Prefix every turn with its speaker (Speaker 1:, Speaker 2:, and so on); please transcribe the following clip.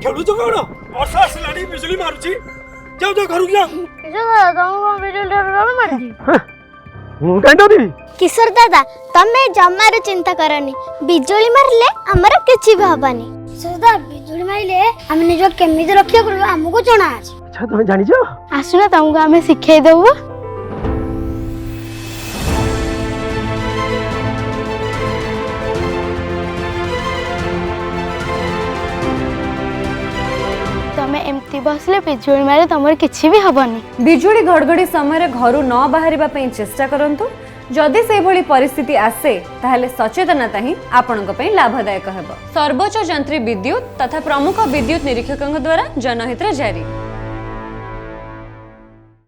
Speaker 1: खेलुछ कोन वर्षा आसलानी बिजली मारुची जाओ जाओ घर जा
Speaker 2: तुमको बिजली डर मारजी
Speaker 1: मु काई डरबी
Speaker 2: किशोर दादा तमे जमार चिंता करनी बिजुली मारले हमर किछि भी हबानी किशोर दादा बिजुली मारले हम निजो केमिति रक्षा करबो हमको जणा अछि
Speaker 1: अच्छा तुम जानि जो
Speaker 2: आसुना तुमको हमें सिखाई देबो तमे एमती बसले बिजुली मारे तमर किछि भी हबनी
Speaker 3: बिजुली घड़घड़ी समय घर न बाहरिबा पई चेष्टा करंतु जदि से भली परिस्थिति आसे ताहले सचेतनता ही आपनक पई लाभदायक हेबो। सर्वोच्च जंत्री विद्युत तथा प्रमुख विद्युत निरीक्षकଙ୍କ द्वारा जनहित जारी।